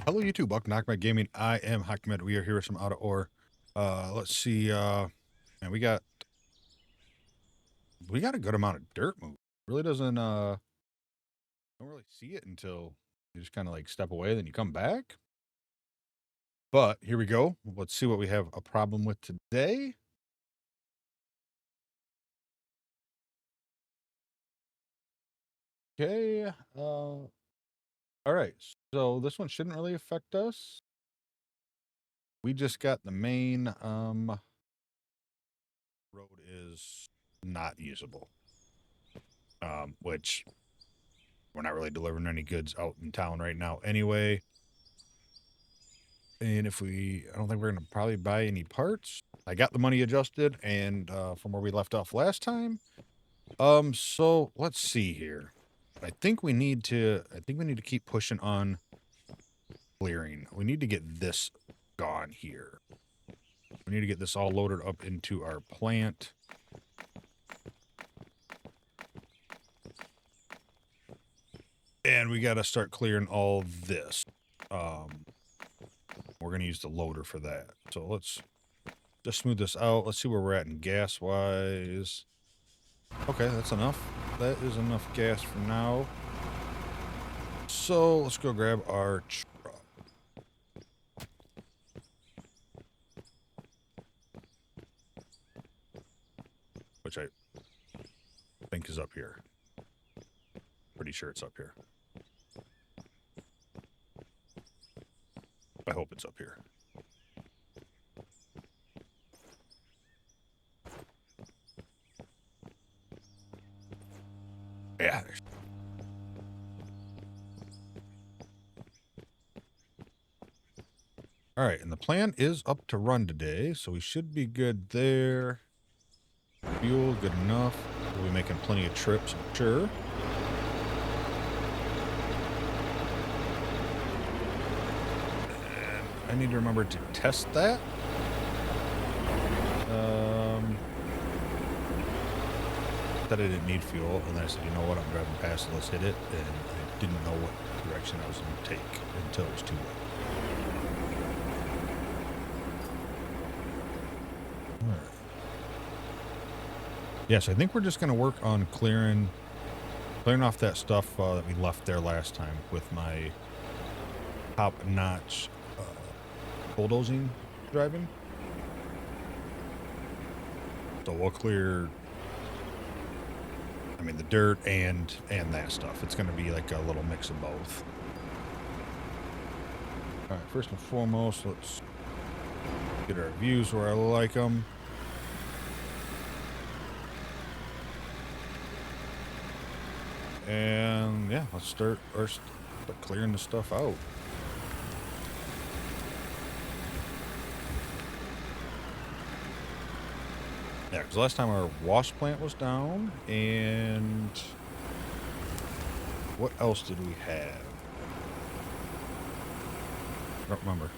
Hello YouTube, welcome to Hackmed Gaming. I am Hackmed. We are here with some auto ore. Let's see, and we got a good amount of dirt move. Really doesn't don't really see it until you just kind of like step away, then you come back. But here we go. Let's see what we have a problem with today. Okay, all right. So this one shouldn't really affect us. We just got the main road is not usable. Which we're not really delivering any goods out in town right now anyway. And I don't think we're going to probably buy any parts. I got the money adjusted and from where we left off last time. So let's see here. I think we need to keep pushing on clearing. We need to get this gone here. We need to get this all loaded up into our plant. And we got to start clearing all this. We're going to use the loader for that. So let's just smooth this out. Let's see where we're at in gas-wise. Okay, that's enough. That is enough gas for now. So let's go grab our truck. Which I think is up here. Pretty sure it's up here. I hope it's up here. Yeah. All right, and the plan is up to run today, so we should be good there. Fuel, good enough. We'll be making plenty of trips, I'm sure. And I need to remember to test that. That I didn't need fuel, and then I said, you know what, I'm driving past it, let's hit it, and I didn't know what direction I was going to take until it was too late. All right. Yes, I think we're just going to work on clearing off that stuff that we left there last time with my top-notch bulldozing driving. So we'll clear, I mean, the dirt and that stuff. It's going to be like a little mix of both. All right, first and foremost, let's get our views where I like them. And yeah, let's start clearing the stuff out. Yeah, because last time our wash plant was down, and what else did we have? I don't remember.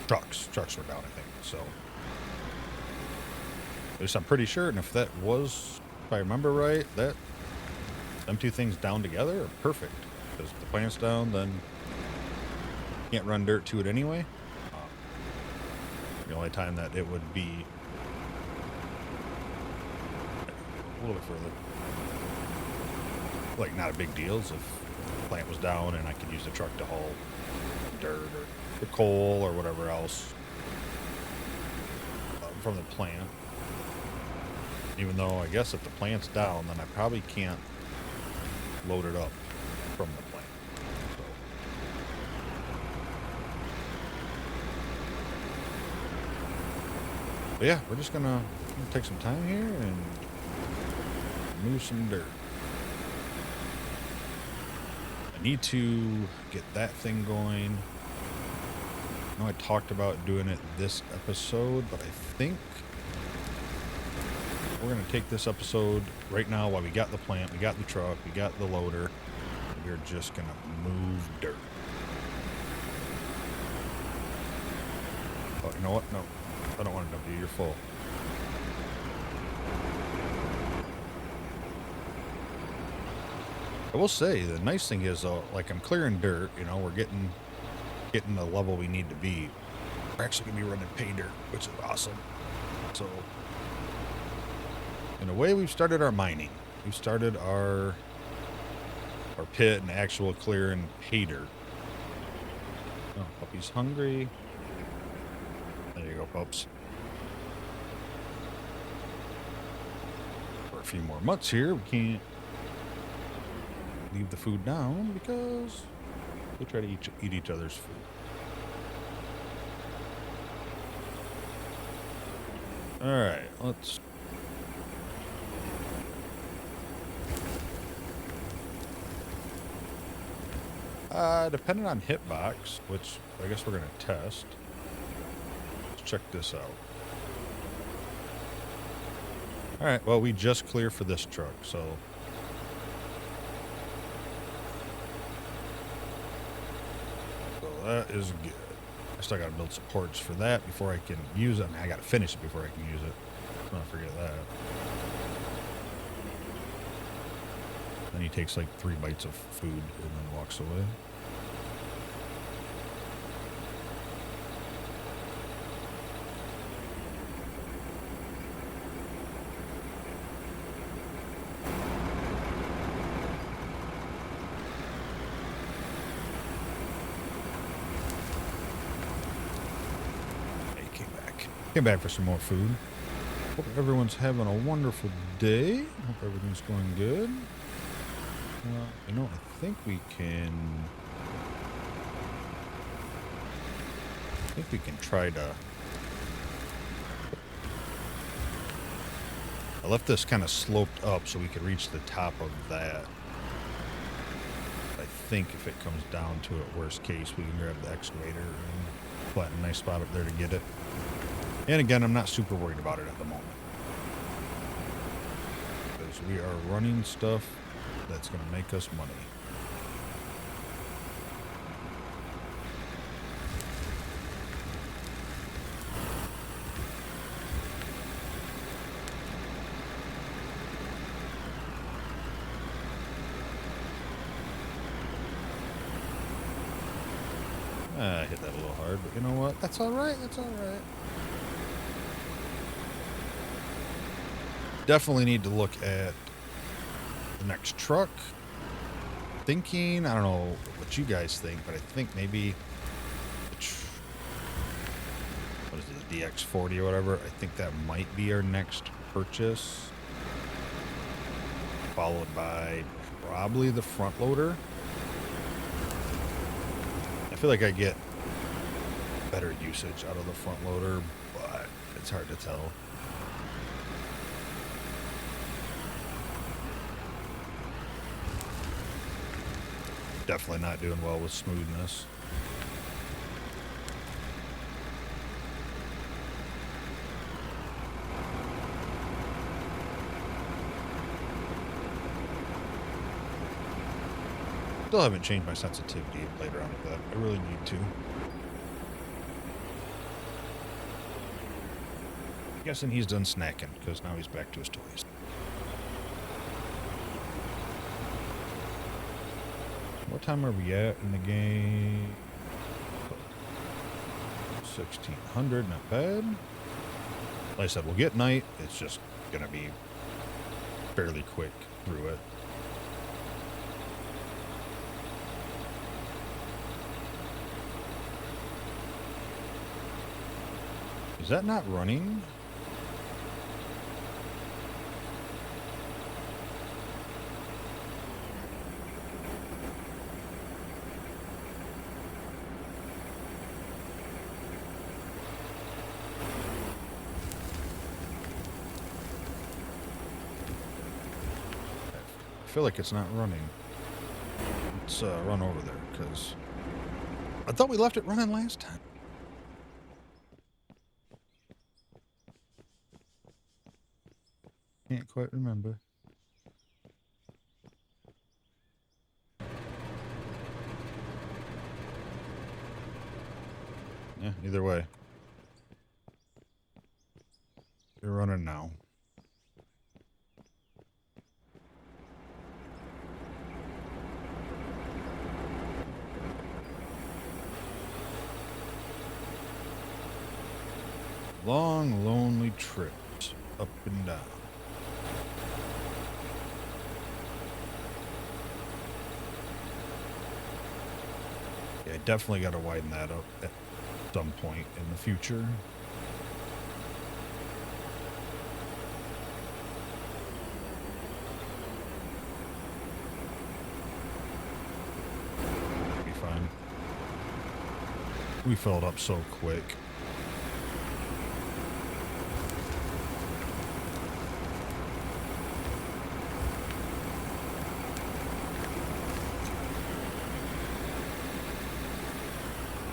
Trucks were down, I think. So at least I'm pretty sure, and if that was, if I remember right, that them two things down together are perfect. Because if the plant's down, then you can't run dirt to it anyway. The only time that it would be a little bit further, like, not a big deal, is if the plant was down and I could use the truck to haul dirt or the coal or whatever else from the plant. Even though I guess if the plant's down, then I probably can't load it up from the plant. So. But yeah, we're just gonna take some time here and move some dirt. I need to get that thing going. I know I talked about doing it this episode, but I think we're going to take this episode right now while we got the plant, we got the truck, we got the loader, and we're just going to move dirt. Oh, you know what? No, I don't want to dump you. You're full. I will say, the nice thing is, like, I'm clearing dirt, you know, we're getting getting the level we need to be, we're actually going to be running pay dirt, which is awesome. So, in a way, we've started our mining. We've started our pit and actual clearing pay dirt. Oh, puppy's hungry. There you go, pups. For a few more months here, we can't leave the food down because they try to eat each other's food. Alright, let's... depending on hitbox, which I guess we're going to test. Let's check this out. Alright, well, we just clear for this truck, so... that is good. I still gotta build supports for that before I can use it. I mean, I gotta finish it before I can use it. Don't forget that. Then he takes like 3 bites of food and then walks away. Came back for some more food. Hope everyone's having a wonderful day. Hope everything's going good. Well, you know, I think we can try to... I left this kind of sloped up so we could reach the top of that. I think if it comes down to it, worst case, we can grab the excavator and plant a nice spot up there to get it. And again, I'm not super worried about it at the moment. Because we are running stuff that's going to make us money. I hit that a little hard, but you know what? That's alright, that's alright. Definitely need to look at the next truck. Thinking, I don't know what you guys think, but I think maybe, what is it, the DX40 or whatever? I think that might be our next purchase. Followed by probably the front loader. I feel like I get better usage out of the front loader, but it's hard to tell. Definitely not doing well with smoothness. Still haven't changed my sensitivity and played around with that. I really need to. Guessing he's done snacking because now he's back to his toys. What time are we at in the game? 1600, not bad. Like I said, we'll get night. It's just going to be fairly quick through it. Is that not running? I feel like it's not running. Let's run over there, because I thought we left it running last time. Can't quite remember. Yeah, either way. You're running now. Long, lonely trips up and down. Yeah, definitely got to widen that up at some point in the future. Be fine. We filled up so quick.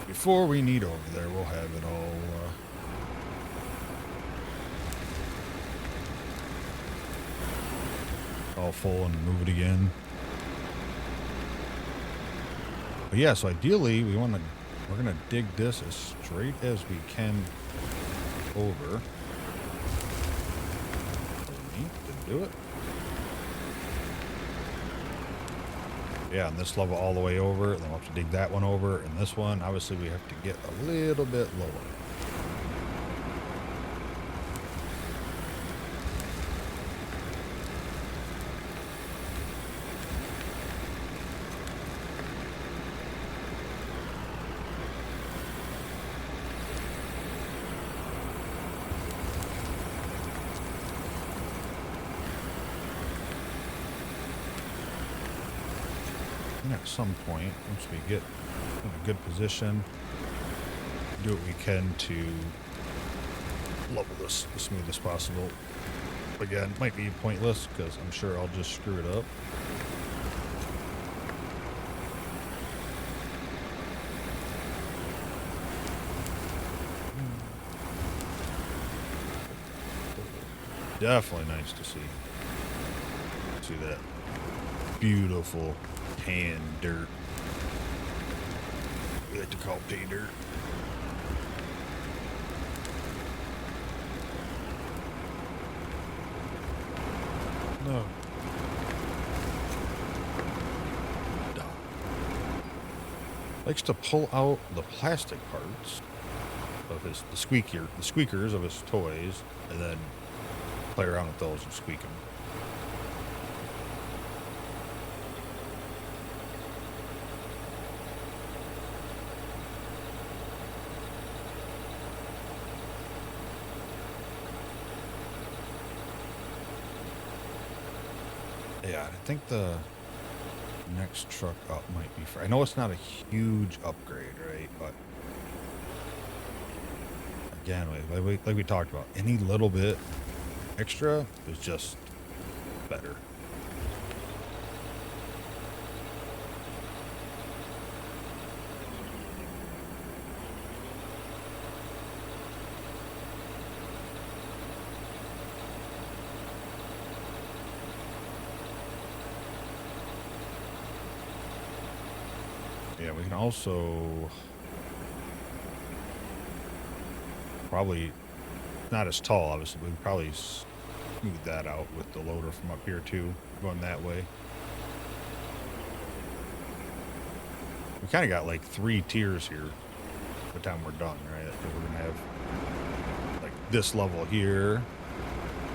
Before we need over there, we'll have it all full and move it again. But yeah, so ideally we're gonna dig this as straight as we can over. Didn't do it. Yeah, and this level all the way over, and then we'll have to dig that one over, and this one, obviously we have to get a little bit lower. And at some point, once we get in a good position, do what we can to level this as smooth as possible. Again, might be pointless because I'm sure I'll just screw it up. Definitely nice to see. See that beautiful tan dirt. We like to call pay dirt. No. Likes to pull out the plastic parts of the squeakers of his toys, and then play around with those and squeak them. Yeah, I think the next truck up might be I know it's not a huge upgrade, right? But again, like we talked about, any little bit extra is just better. Yeah, we can also probably not as tall, obviously, but we can probably smooth that out with the loader from up here too, going that way. We kind of got like 3 tiers here by the time we're done, right? Because we're gonna have like this level here,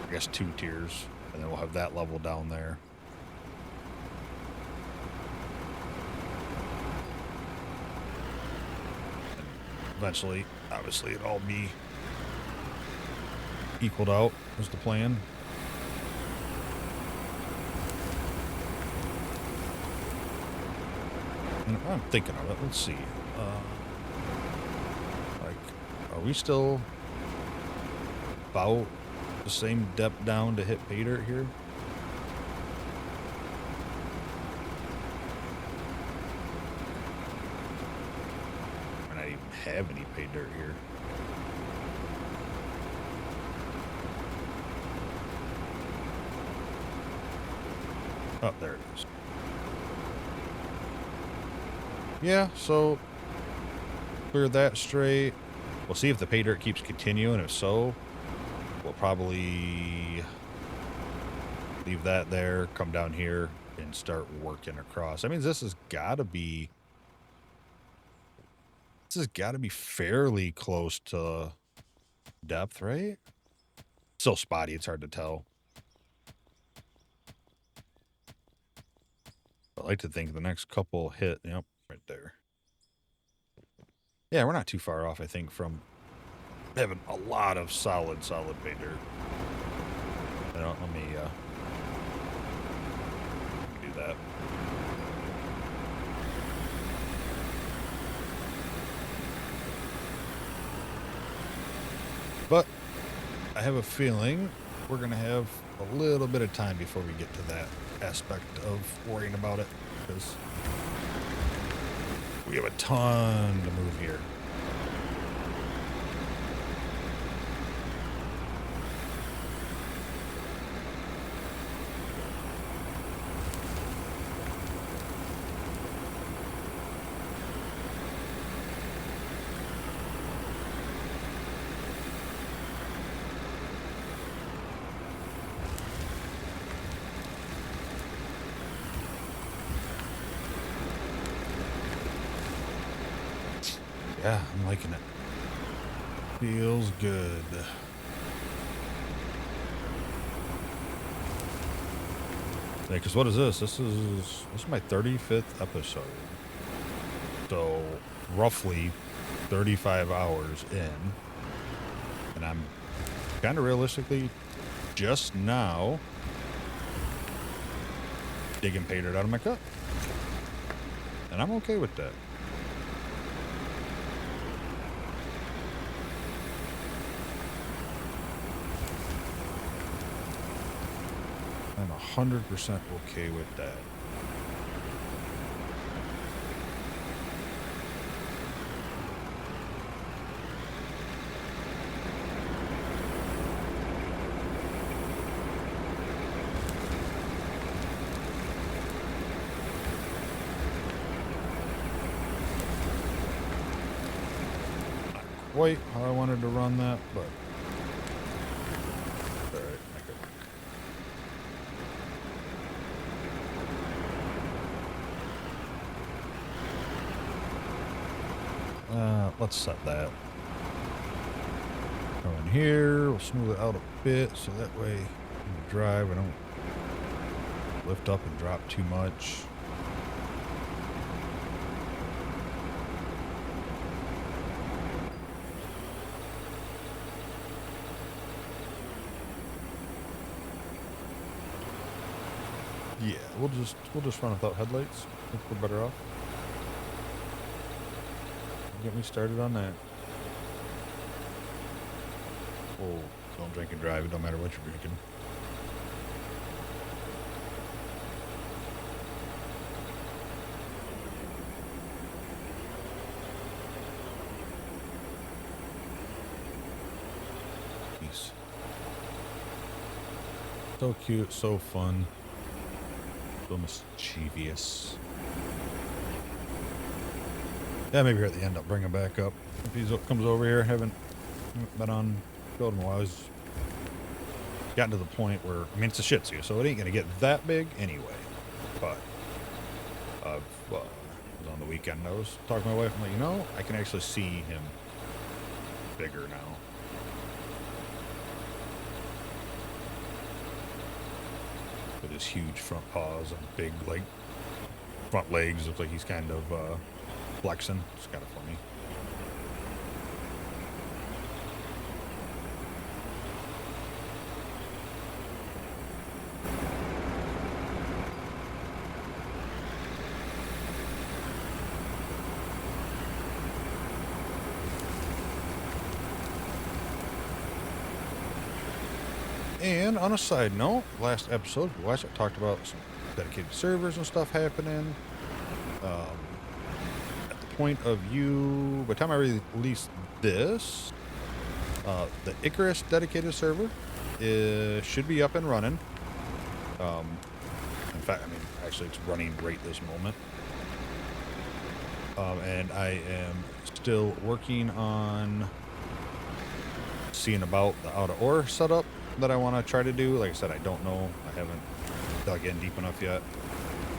I guess 2 tiers, and then we'll have that level down there. And eventually, obviously, it'll all be equaled out was the plan. And I'm thinking of it. Let's see. Like, are we still about the same depth down to hit pay dirt here? I don't even have any pay dirt here. Oh, there it is. Yeah, so clear that straight. We'll see if the pay dirt keeps continuing. If so, we'll probably leave that there, come down here, and start working across. I mean, this has got to be fairly close to depth, right? So spotty, it's hard to tell. I like to think the next couple hit, yep, right there. Yeah, we're not too far off, I think, from having a lot of solid pay dirt. Let me do that. But I have a feeling we're going to have a little bit of time before we get to that aspect of worrying about it, because we have a ton to move here. Yeah, I'm liking it. Feels good. Yeah, because what is this? This is my 35th episode. So roughly 35 hours in. And I'm kind of realistically just now digging pay dirt out of my cut. And I'm okay with that. I'm 100% okay with that. Not quite how I wanted to run that, but all right, make it work. Let's set that. Go in here, we'll smooth it out a bit so that way when we drive we don't lift up and drop too much. Yeah, we'll just run without headlights. I think we're better off. Get me started on that. Oh, don't drink and drive. It don't matter what you're drinking. Peace. So cute, so fun, so mischievous. Yeah, maybe here at the end I'll bring him back up. If he comes over here, haven't been on building a while. He's gotten to the point where, I mean, it's a Shih Tzu, so it ain't gonna get that big anyway. But was on the weekend, I was talking to my wife, I'm like, you know, I can actually see him bigger now. With his huge front paws and big, like, front legs. Looks like he's kind of flexing. It's kind of funny. And on a side note, last episode, I talked about some dedicated servers and stuff happening. At the point of view, by the time I release this, the Icarus dedicated server should be up and running. In fact, I mean, actually, it's running right this moment. And I am still working on seeing about the out-of-ore setup that I want to try to do. Like I said, I don't know. I haven't dug in deep enough yet.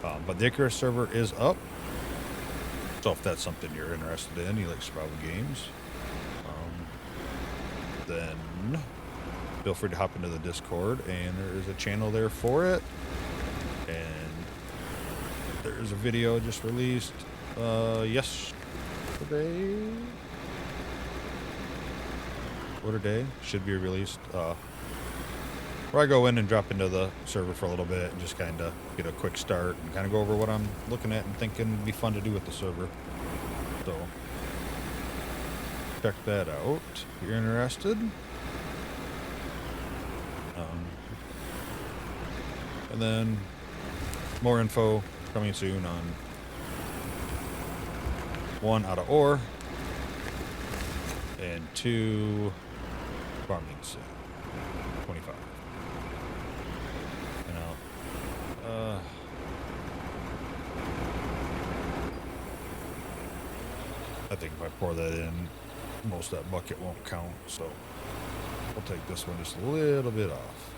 But the Icarus server is up. So if that's something you're interested in, you like survival games, then feel free to hop into the Discord, and there is a channel there for it. And there's a video just released yesterday. What a day. Should be released. Where I go in and drop into the server for a little bit and just kind of get a quick start and kind of go over what I'm looking at and thinking would be fun to do with the server. So check that out if you're interested. And then more info coming soon on 1, out of ore, and 2, farming sim 25. You know, I think if I pour that in, most of that bucket won't count, so I'll take this one just a little bit off.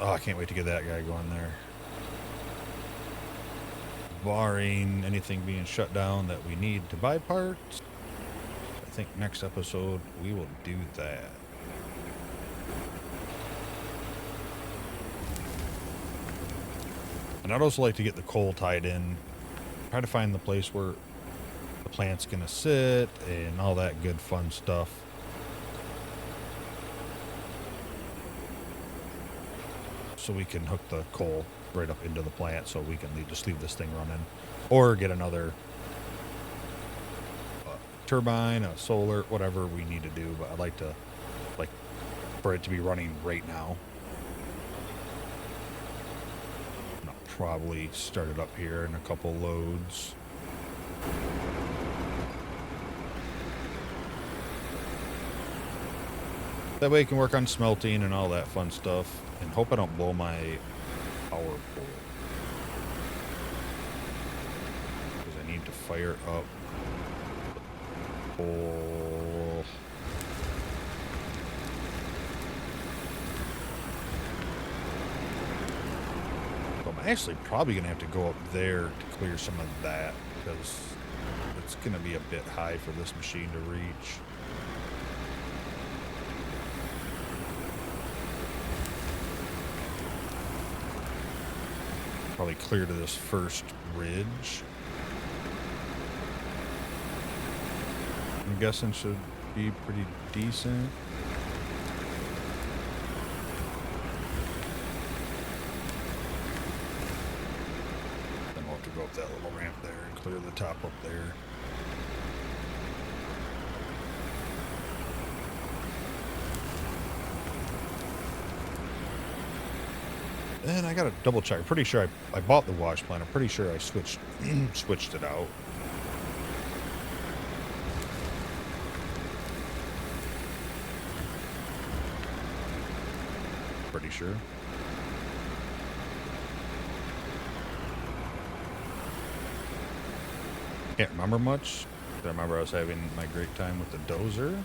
Oh, I can't wait to get that guy going there. Barring anything being shut down that we need to buy parts, I think next episode we will do that. And I'd also like to get the coal tied in, try to find the place where the plant's gonna sit and all that good fun stuff. So we can hook the coal right up into the plant, so we can just leave this thing running, or get another turbine, a solar, whatever we need to do. But I'd like for it to be running right now. And I'll probably start it up here in a couple loads. That way I can work on smelting and all that fun stuff. And hope I don't blow my power pole. Because I need to fire up the pole. So I'm actually probably going to have to go up there to clear some of that, because it's going to be a bit high for this machine to reach. Probably clear to this first ridge. I'm guessing should be pretty decent. Then we'll have to go up that little ramp there and clear the top up there. And I gotta double check. I'm pretty sure I bought the wash plant. I'm pretty sure I switched it out. Pretty sure. Can't remember much. I remember I was having my great time with the dozer.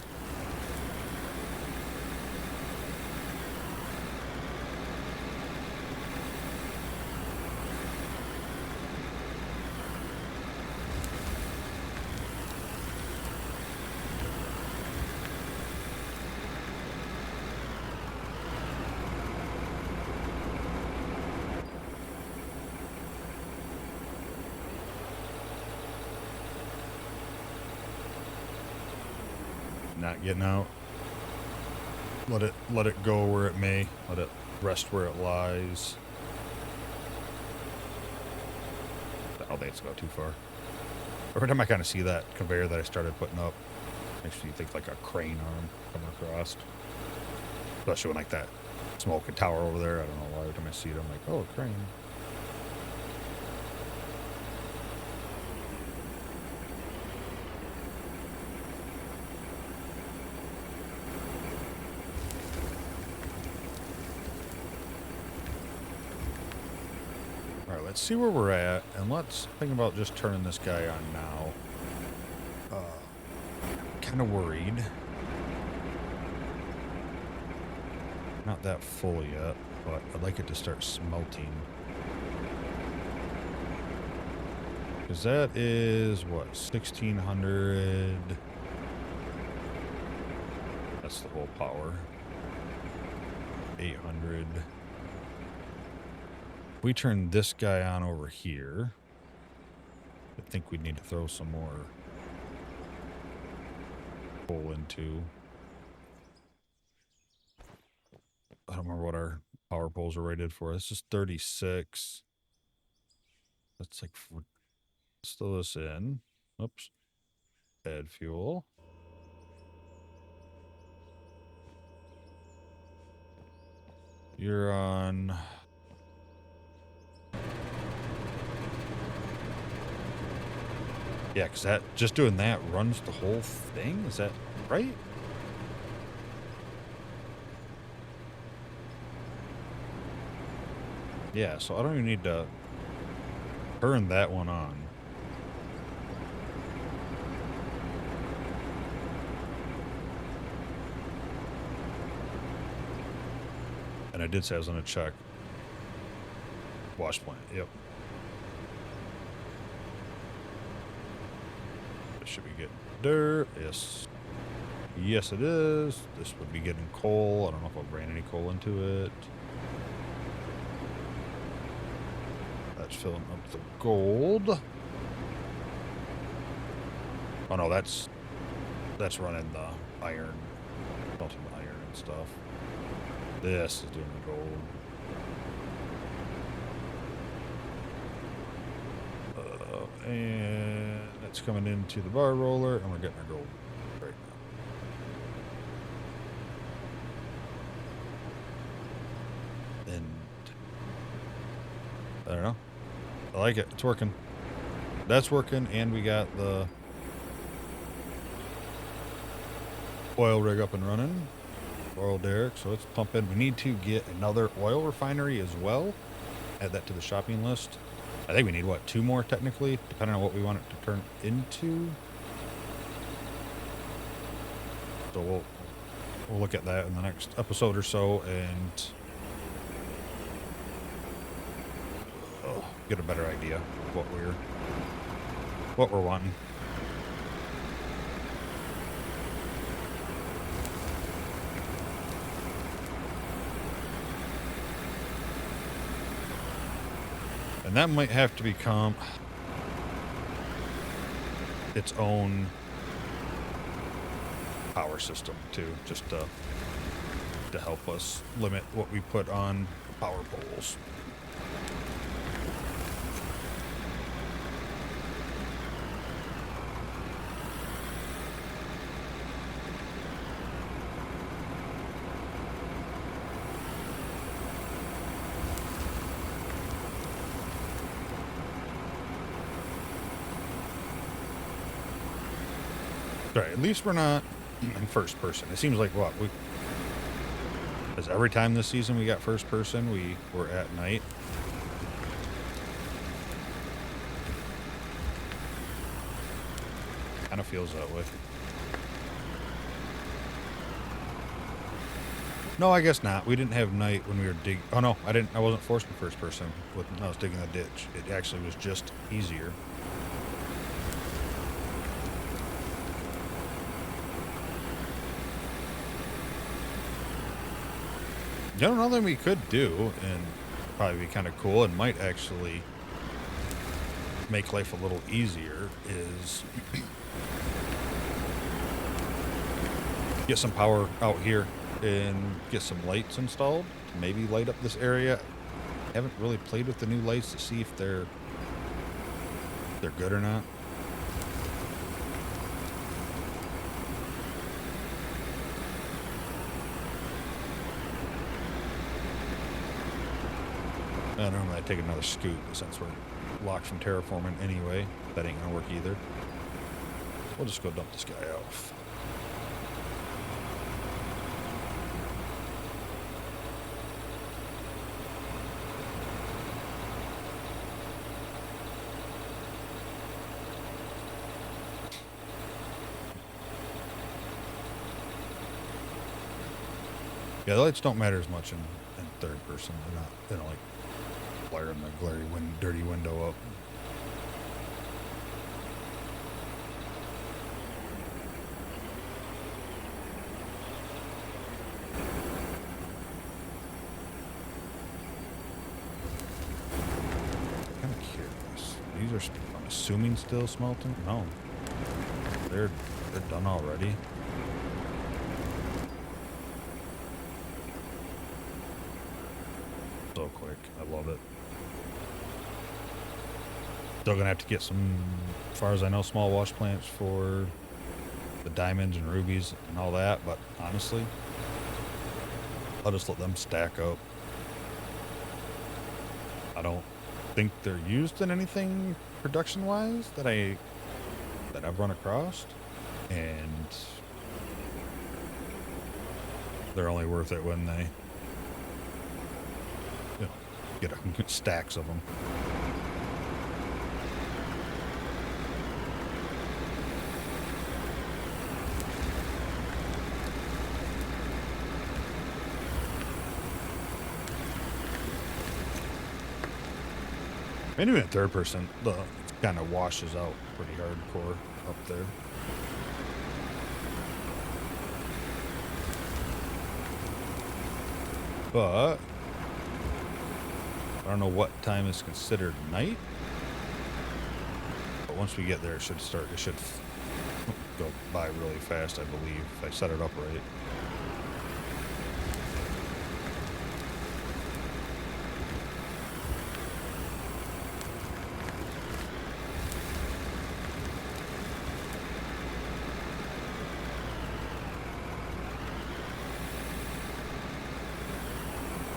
Not getting out. Let it go where it may. Let it rest where it lies. I don't think it's going too far. Every time I kind of see that conveyor that I started putting up, makes me think like a crane arm coming across. Especially when like that smoking tower over there. I don't know why every time I see it, I'm like, oh, a crane. Let's see where we're at, and let's think about just turning this guy on now. Kind of worried. Not that full yet, but I'd like it to start smelting. Because that is, what, 1,600? That's the whole power. 800. We turn this guy on over here. I think we need to throw some more coal into. I don't remember what our power poles are rated for. This is 36. That's like, let's throw this in. Oops. Add fuel. You're on. Yeah, because that, just doing that runs the whole thing? Is that right? Yeah, so I don't even need to turn that one on. And I did say I was going to check. Wash plant, yep. This should be getting dirt, yes. Yes, it is. This would be getting coal. I don't know if I ran any coal into it. That's filling up the gold. Oh no, that's running the iron, melting the iron and stuff. This is doing the gold. And that's coming into the bar roller, and we're getting our gold right now. And I don't know. I like it. It's working. That's working, and we got the oil rig up and running. Oil derrick, so it's pumping. We need to get another oil refinery as well. Add that to the shopping list. I think we need, what, 2 more technically, depending on what we want it to turn into. So we'll look at that in the next episode or so and get a better idea of what we're wanting. And that might have to become its own power system too, just to help us limit what we put on power poles. Right, at least we're not in first person. It seems like because every time this season we got first person, we were at night. Kind of feels that way. No, I guess not. We didn't have night when we were digging. Oh no, I wasn't forced in first person when I was digging the ditch. It actually was just easier. You know, another thing we could do, and probably be kind of cool, and might actually make life a little easier, is get some power out here and get some lights installed to maybe light up this area. Haven't really played with the new lights to see if they're good or not. I don't know, I take another scoot, but since we're locked from terraforming anyway, that ain't gonna work either. We'll just go dump this guy off. Yeah, the lights don't matter as much in third person. They're not, they don't like blaring the dirty window up. Kind of curious. These are, I'm assuming, still smelting? No. They're done already. So quick. I love it. Still gonna have to get some, as far as I know, small wash plants for the diamonds and rubies and all that, but honestly, I'll just let them stack up. I don't think they're used in anything production-wise that I've run across, and they're only worth it when they, you know, get stacks of them. And even at third person, it kind of washes out pretty hardcore up there. But I don't know what time is considered night. But once we get there, it should go by really fast, I believe, if I set it up right.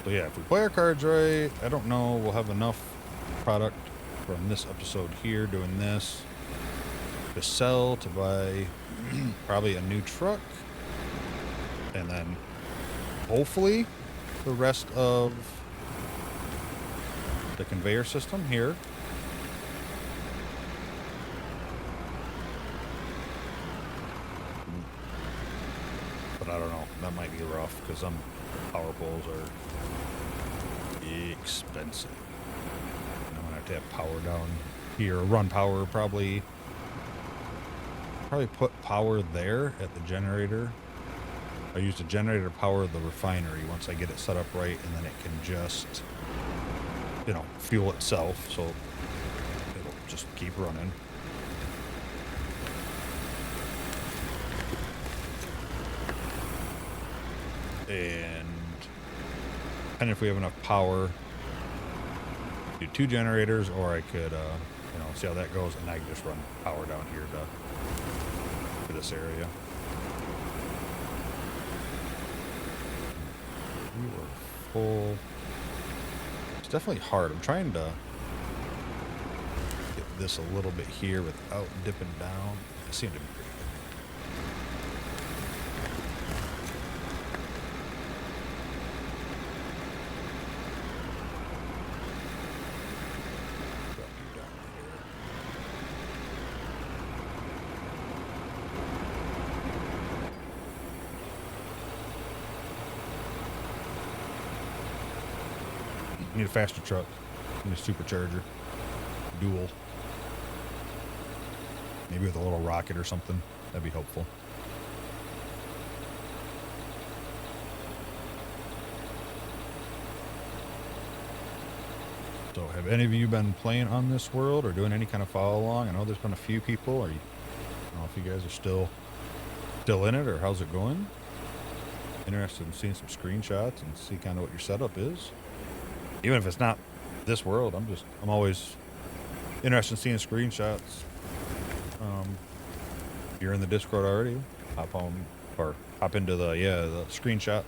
So yeah, if we play our cards right, I don't know, we'll have enough product from this episode here doing this to sell, to buy probably a new truck, and then hopefully the rest of the conveyor system here. But I don't know, that might be rough because some power poles are expensive. And I'm gonna have to have power down here, run power, probably put power there at the generator. I use the generator to power the refinery once I get it set up right, and then it can just, you know, fuel itself, so it'll just keep running. And depending if we have enough power, do 2 generators, or I could, you know, see how that goes, and I can just run power down here to this area. We were full. It's definitely hard. I'm trying to get this a little bit here without dipping down. I seem to be pretty good. Need a faster truck. Need a supercharger. Dual. Maybe with a little rocket or something. That'd be helpful. So have any of you been playing on this world or doing any kind of follow along? I know there's been a few people. I don't know if you guys are still in it, or how's it going? Interested in seeing some screenshots and see kind of what your setup is. Even if it's not this world, I'm always interested in seeing screenshots. If you're in the Discord already, hop on or hop into the screenshot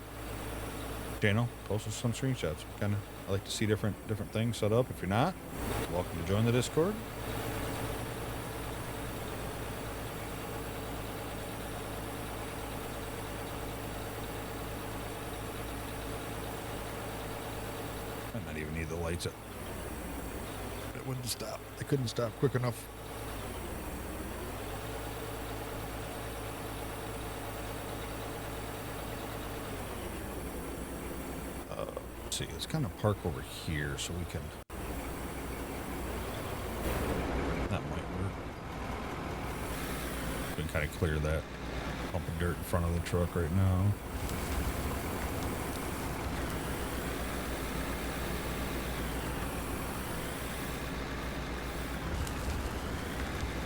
channel. Post some screenshots. I like to see different things set up. If you're not, welcome to join the Discord. I might even need the lights. It wouldn't stop. I couldn't stop quick enough. Let's see, let's kind of park over here so we can... That might work. We can kind of clear that hump of dirt in front of the truck right now.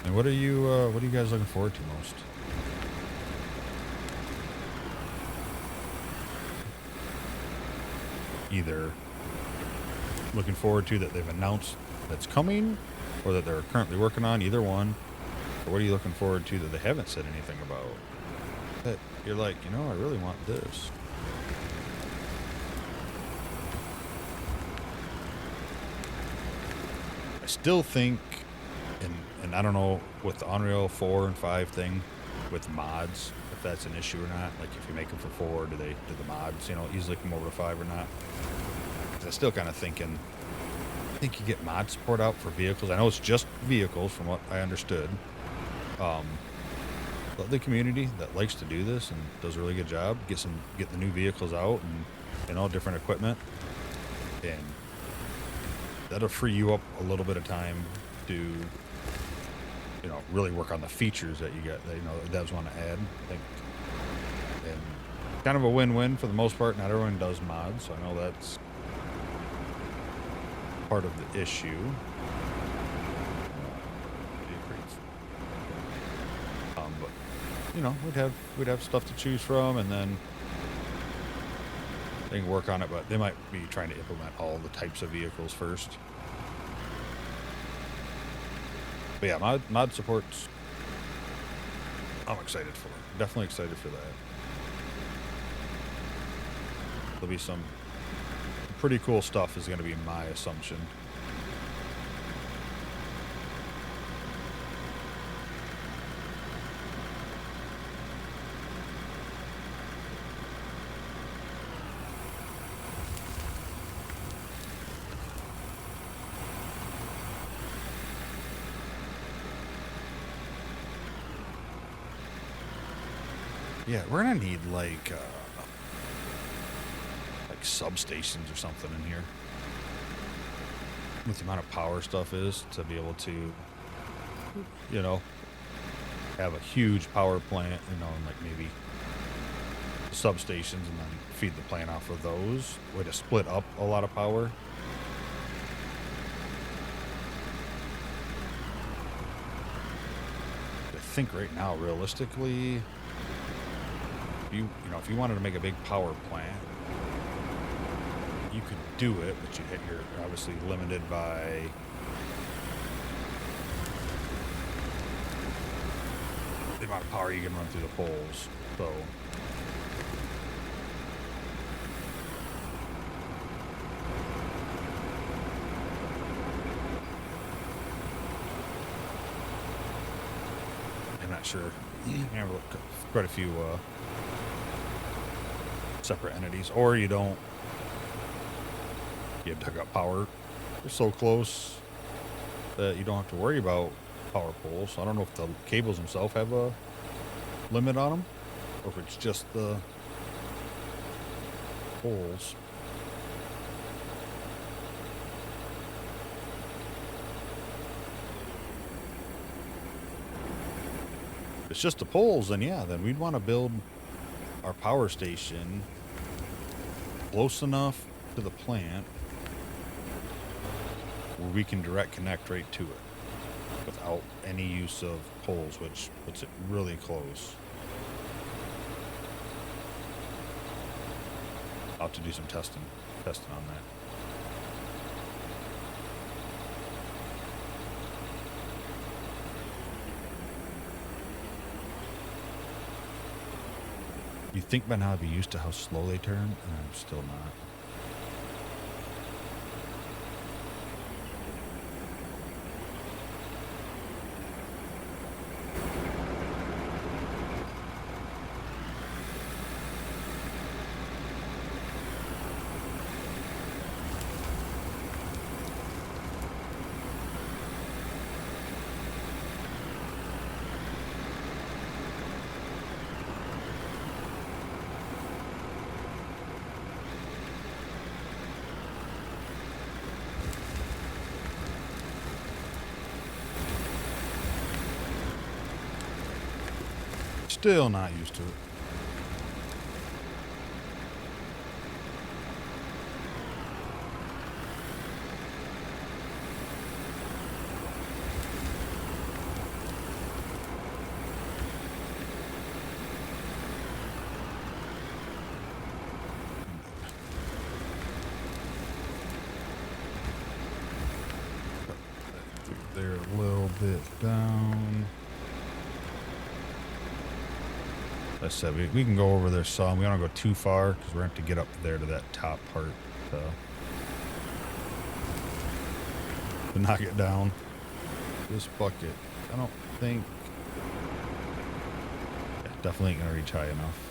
And what are you guys looking forward to most? Either looking forward to that they've announced that's coming, or that they're currently working on, either one. Or what are you looking forward to that they haven't said anything about? That you're like, you know, I really want this. I still think, and I don't know with the Unreal 4 and 5 thing, with mods, if that's an issue or not. Like if you make them for 4, do the mods, you know, easily come over to 5 or not? 'Cause I'm still kind of thinking, I think you get mod support out for vehicles. I know it's just vehicles from what I understood. But the community that likes to do this and does a really good job, get the new vehicles out and all different equipment, and that'll free you up a little bit of time to, you know, really work on the features that you got, that, you know, the devs want to add, I think. And kind of a win-win for the most part. Not everyone does mods, so I know that's part of the issue. But you know, we'd have stuff to choose from, and then they can work on it. But they might be trying to implement all the types of vehicles first. But yeah, mod supports, I'm excited for. Definitely excited for that. There'll be some pretty cool stuff, is going to be my assumption. Yeah, we're gonna need like substations or something in here. With the amount of power stuff is to be able to, you know, have a huge power plant, you know, and like maybe substations, and then feed the plant off of those. Way to split up a lot of power. I think right now, realistically, if you wanted to make a big power plant, you could do it, but you're obviously limited by the amount of power you can run through the poles. So I'm not sure. I have quite a few separate entities, or you don't. You have dug up power. They're so close that you don't have to worry about power poles. I don't know if the cables themselves have a limit on them, or if it's just the poles. If it's just the poles, then yeah, then we'd want to build our power station close enough to the plant where we can direct connect right to it without any use of poles, which puts it really close. I'll have to do some testing on that. You'd think by now I'd be used to how slow they turn, and I'm still not. Still not used to it. There a little bit down. Like I said, we can go over there some. We don't go too far because we're going to have to get up there to that top part to knock it down. This bucket, I don't think, yeah, definitely ain't going to reach high enough.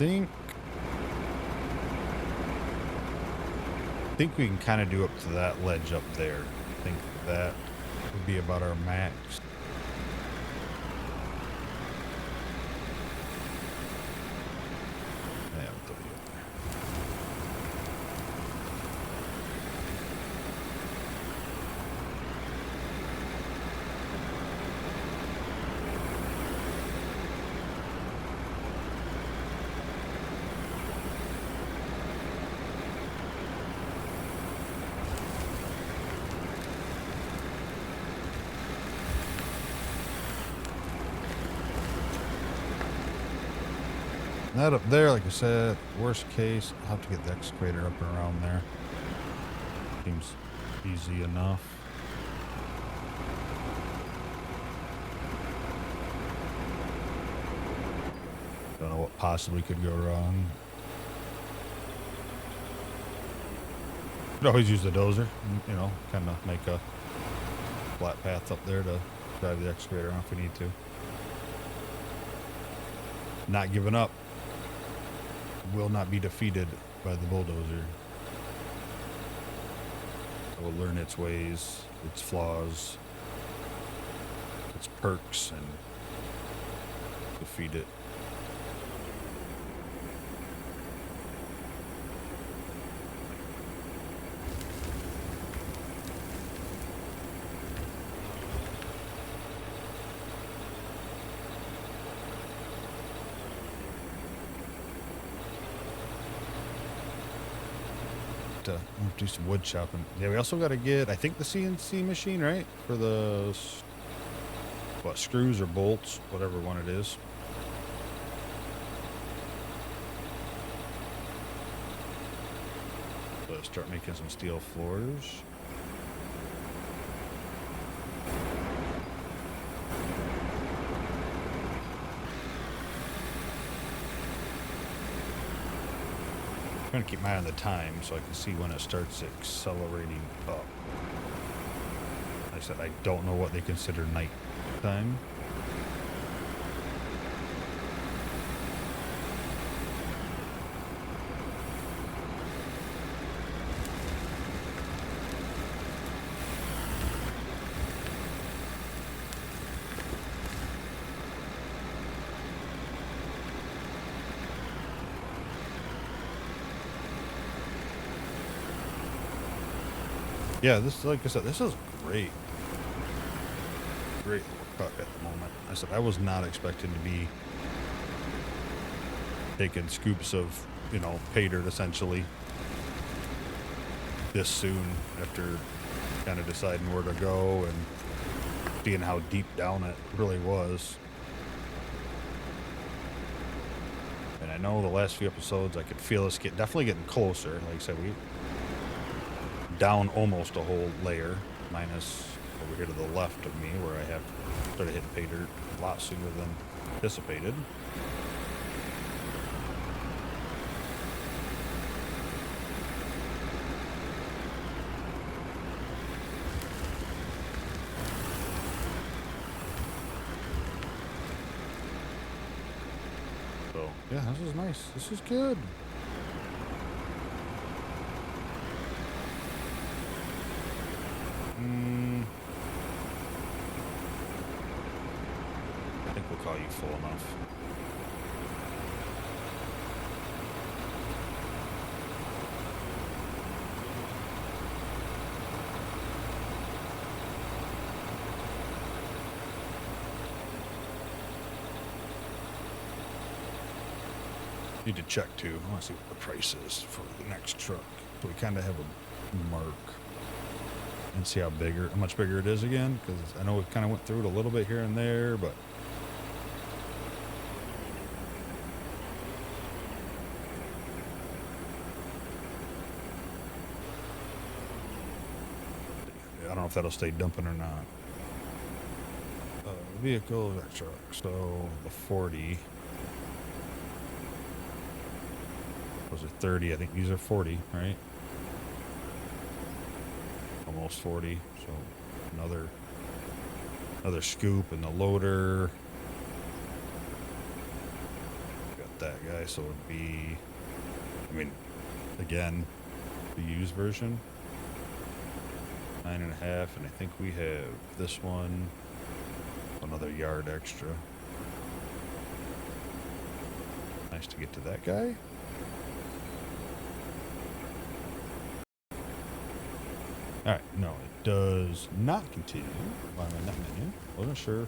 I think we can kind of do up to that ledge up there. I think that would be about our max. Yeah, we'll do it. That up there, like I said, worst case, I'll have to get the excavator up and around there. Seems easy enough. Don't know what possibly could go wrong. Could always use the dozer, you know, kind of make a flat path up there to drive the excavator on if we need to. Not giving up. Will not be defeated by the bulldozer. It will learn its ways, its flaws, its perks, and defeat it. We'll do some wood chopping. Yeah, we also got to get, I think, the CNC machine, right? For the, what, screws or bolts, whatever one it is. Let's start making some steel floors. I'm trying to keep my eye on the time so I can see when it starts accelerating up. Like I said, I don't know what they consider night time. Yeah, this, like I said, this is great. Great cut at the moment. I said I was not expecting to be taking scoops of, you know, paydirt essentially this soon after kind of deciding where to go and seeing how deep down it really was. And I know the last few episodes I could feel us definitely getting closer. Like I said, we down almost a whole layer, minus over here to the left of me where I have started hitting pay dirt a lot sooner than anticipated. So yeah, this is nice. This is good. I think we'll call you full enough. Need to check too. I want to see what the price is for the next truck. So we kind of have a mark and see how much bigger it is again. Because I know we kind of went through it a little bit here and there, but I don't know if that'll stay dumping or not. Vehicle, that truck. So the 40. Those are 30. I think these are 40, right? Almost 40. So another scoop and the loader. Got that guy. So it would be, I mean, again, the used version. 9.5, and I think we have this one. Another yard extra. Nice to get to that guy. Alright, no, it does not continue. Why am I not menu? Wasn't sure.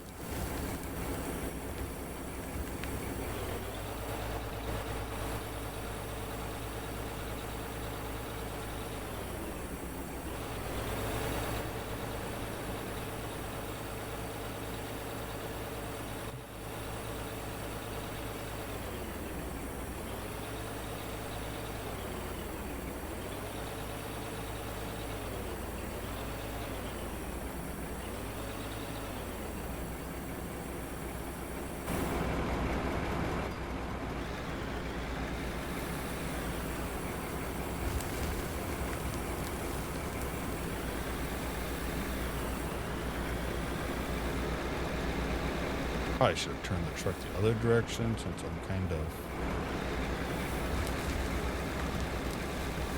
Probably should have turned the truck the other direction since I'm kind of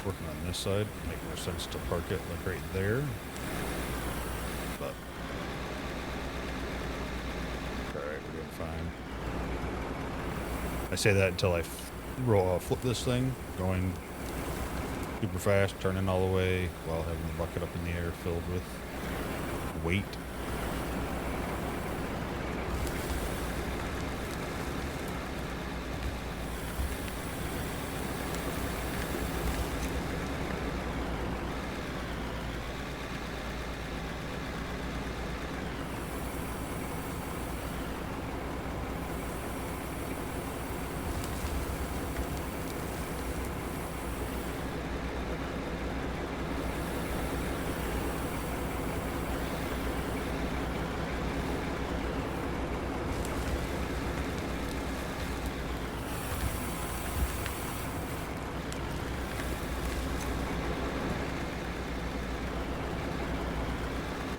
working on this side. Make more sense to park it like right there. But alright, we're doing fine. I say that until I flip this thing, going super fast, turning all the way while having the bucket up in the air filled with weight.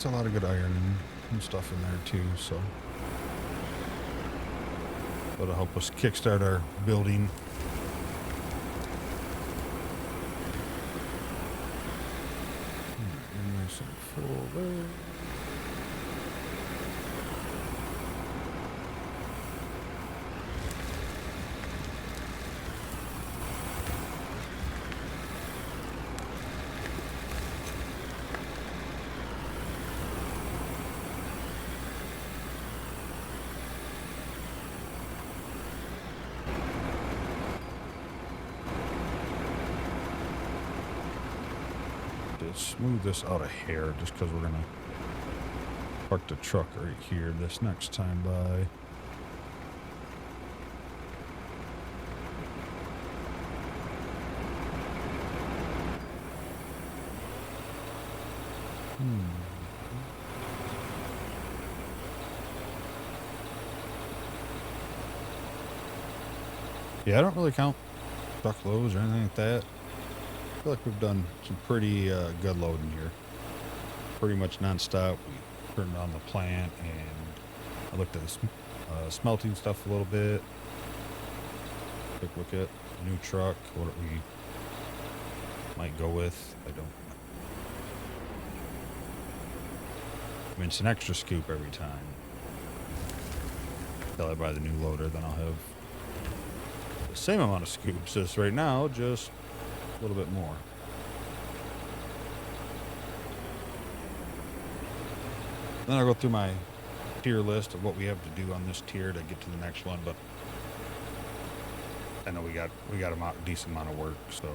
A lot of good iron and stuff in there too, so that'll help us kickstart our building. Nice and full there. Smooth this out a hair just because we're gonna park the truck right here this next time by. Yeah, I don't really count truck loads or anything like that. I feel like we've done some pretty good loading here. Pretty much nonstop. We turned on the plant and I looked at the smelting stuff a little bit. Quick look at new truck, what we might go with. I don't know. I mean, it's an extra scoop every time. Until I buy the new loader, then I'll have the same amount of scoops as right now, just a little bit more. Then I'll go through my tier list of what we have to do on this tier to get to the next one, but I know we got a decent amount of work, so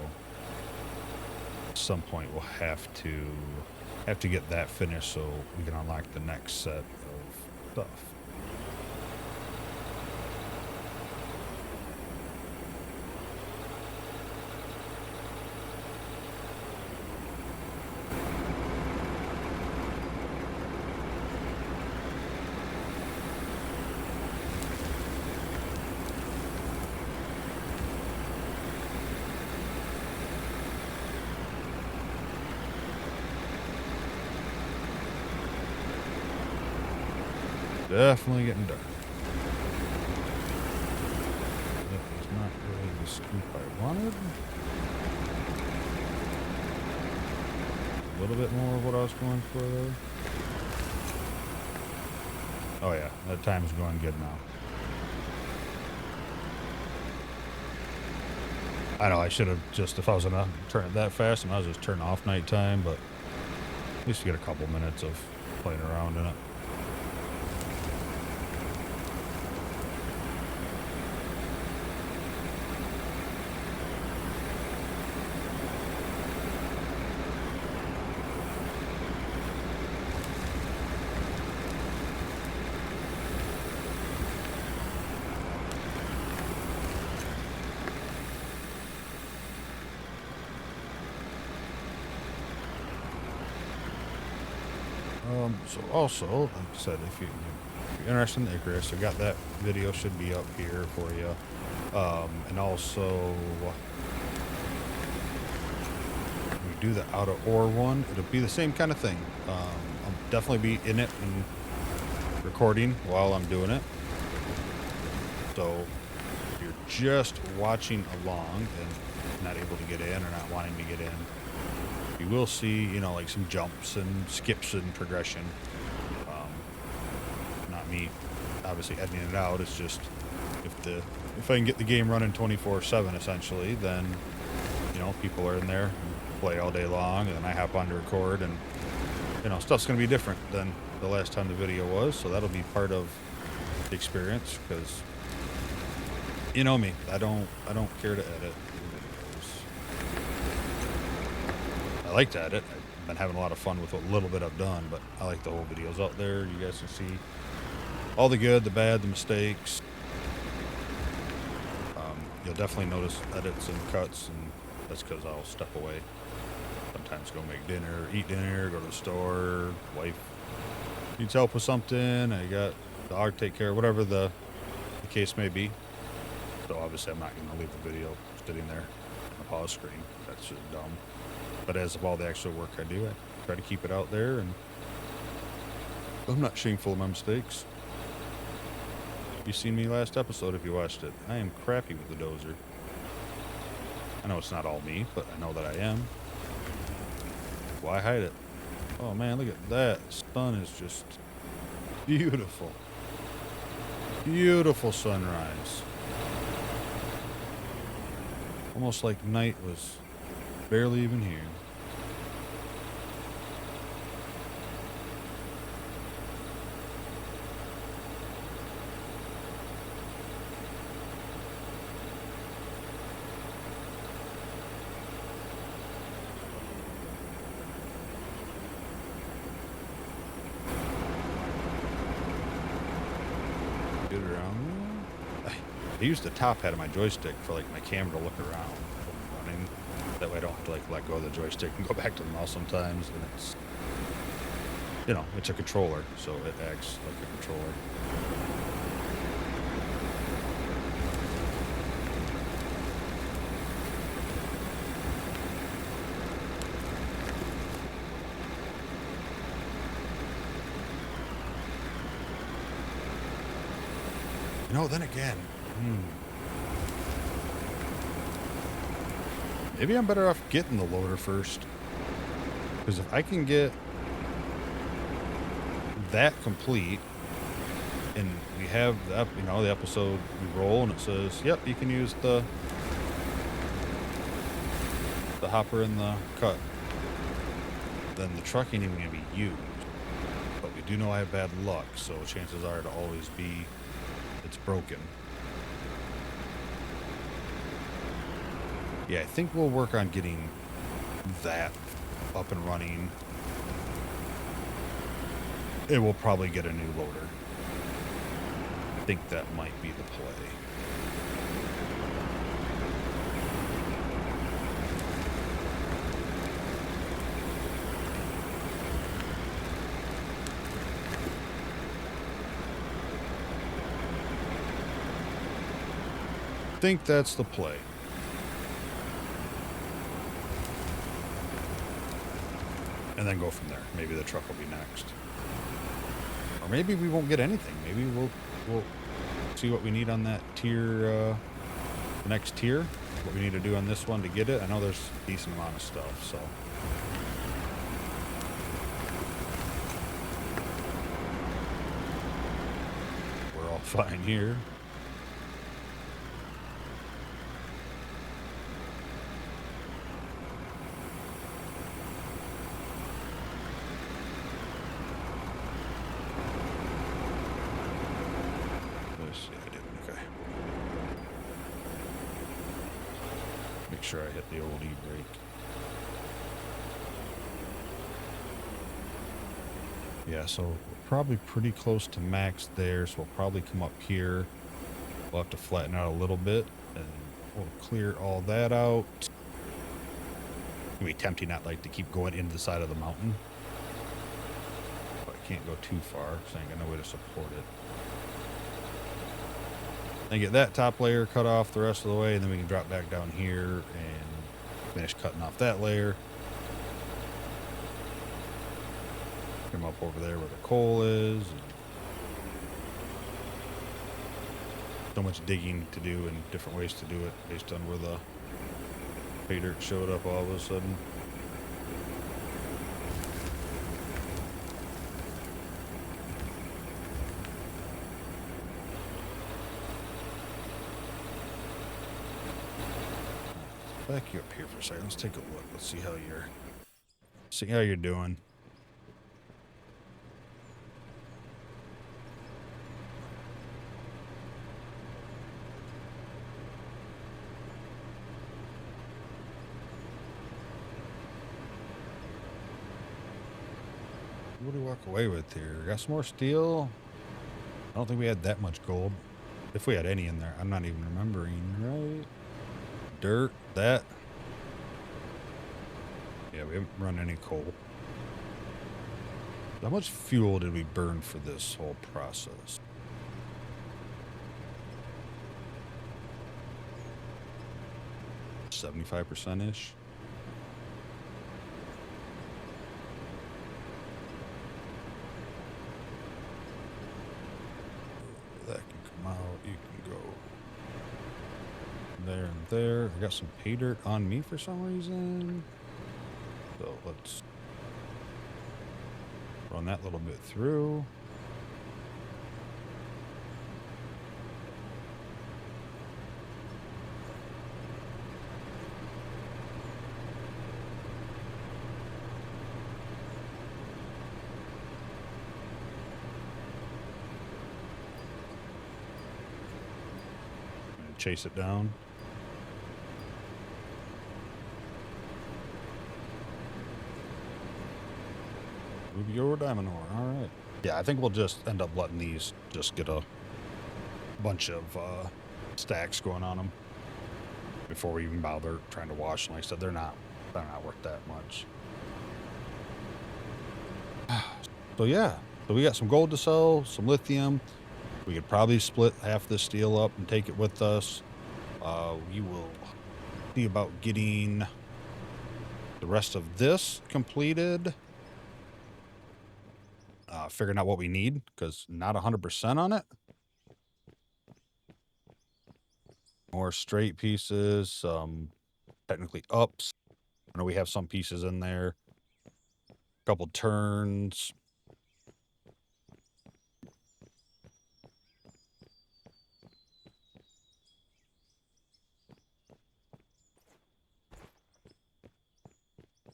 at some point we'll have to get that finished so we can unlock the next set of stuff. Definitely getting dark. That was not really the scoop I wanted. A little bit more of what I was going for there. Oh yeah, that time's going good now. I know I should have just, if I was gonna turn it that fast, I might as well just turn off nighttime, but at least you get a couple minutes of playing around in it. So also, like I said, if you're interested in the Icarus, I got that video should be up here for you. And also, we do the out of ore one. It'll be the same kind of thing. I'll definitely be in it and recording while I'm doing it. So if you're just watching along and not able to get in or not wanting to get in, you will see, you know, like some jumps and skips in progression. Not me, obviously, editing it out. It's just if I can get the game running 24/7, essentially, then you know people are in there and play all day long, and then I hop on to record, and you know stuff's gonna be different than the last time the video was. So that'll be part of the experience because you know me, I don't care to edit. I like to edit. I've been having a lot of fun with what little bit I've done, but I like the whole videos out there. You guys can see all the good, the bad, the mistakes. You'll definitely notice edits and cuts, and that's because I'll step away. Sometimes go make dinner, eat dinner, go to the store, wife needs help with something, I got the dog to take care of, whatever the case may be. So obviously I'm not going to leave the video sitting there on the pause screen. That's just dumb. But as of all the actual work I do, I try to keep it out there, and I'm not shameful of my mistakes. You seen me last episode if you watched it. I am crappy with the dozer. I know it's not all me, but I know that I am. Why hide it? Oh man, look at that. Sun is just beautiful. Beautiful sunrise. Almost like night was barely even here. Get around there. I use the top hat of my joystick for like my camera to look around when I'm running. That way I don't have to like let go of the joystick and go back to the mouse sometimes. And it's, you know, it's a controller, so it acts like a controller. You know, then again, Maybe I'm better off getting the loader first. Because if I can get that complete, and we have the, you know, the episode we roll and it says, yep, you can use the hopper and the cut, then the truck ain't even gonna be used. But we do know I have bad luck, so chances are it'll always be, it's broken. Yeah, I think we'll work on getting that up and running. It will probably get a new loader. I think that might be the play. I think that's the play. And then go from there. Maybe the truck will be next. Or maybe we won't get anything. Maybe we'll see what we need on that tier, the next tier. What we need to do on this one to get it. I know there's a decent amount of stuff, so. We're all fine here. Make sure I hit the old e-brake. Yeah, so we're probably pretty close to max there, so we'll probably come up here. We'll have to flatten out a little bit, and we'll clear all that out. It'd be tempting not like to keep going into the side of the mountain, but I can't go too far, so I ain't got no way to support it. Then get that top layer cut off the rest of the way, and then we can drop back down here and finish cutting off that layer. Come up over there where the coal is. So much digging to do and different ways to do it based on where the pay dirt showed up all of a sudden. Back you up here for a second. Let's take a look. Let's see how you're doing. What do we walk away with here? Got some more steel. I don't think we had that much gold. If we had any in there, I'm not even remembering, right? Dirt, that. Yeah, we haven't run any coal. How much fuel did we burn for this whole process? %-ish. That can come out. You can go there and there. I got some pay dirt on me for some reason. So let's run that little bit through. And chase it down. Rubio or diamond ore. All right. Yeah, I think we'll just end up letting these just get a bunch of stacks going on them before we even bother trying to wash them. Like I said, they're not worth that much. So yeah, so we got some gold to sell, some lithium. We could probably split half this steel up and take it with us. We will see about getting the rest of this completed. Figuring out what we need, because not 100% on it. More straight pieces, some technically ups. I know we have some pieces in there. A couple turns.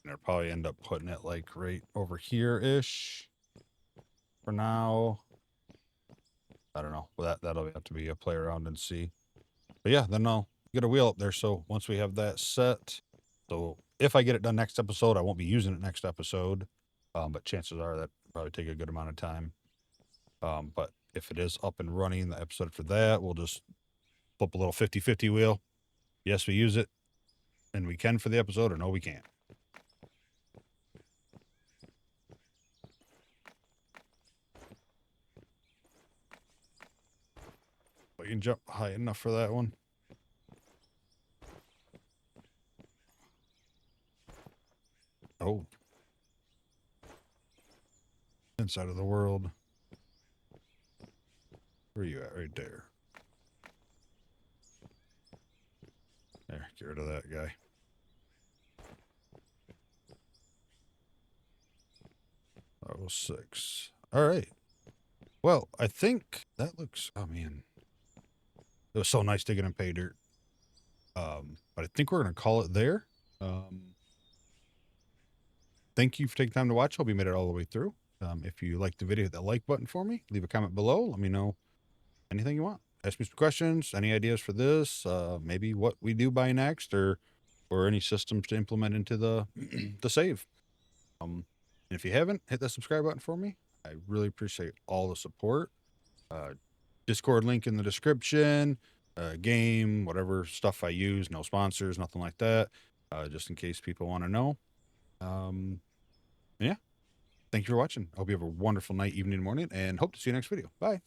And I'll probably end up putting it like right over here-ish for now. I don't know. Well, that'll have to be a play around and see. But yeah, then I'll get a wheel up there. So once we have that set, so if I get it done next episode, I won't be using it next episode. But chances are that probably take a good amount of time. But if it is up and running, the episode for that, we'll just flip a little 50-50 wheel. Yes, we use it and we can for the episode, or no, we can't. But you can jump high enough for that one. Oh. Inside of the world. Where are you at? Right there. There, get rid of that guy. That was 6. All right. Well, I think that looks, oh man. It was so nice digging in pay dirt. But I think we're going to call it there. Thank you for taking time to watch. Hope you made it all the way through. If you liked the video, hit that like button for me. Leave a comment below. Let me know anything you want. Ask me some questions, any ideas for this, maybe what we do by next, or any systems to implement into the the save. And if you haven't, hit that subscribe button for me. I really appreciate all the support. Discord link in the description, game, whatever stuff I use, no sponsors, nothing like that, just in case people want to know. Yeah. Thank you for watching. I hope you have a wonderful night, evening, morning, and hope to see you next video. Bye.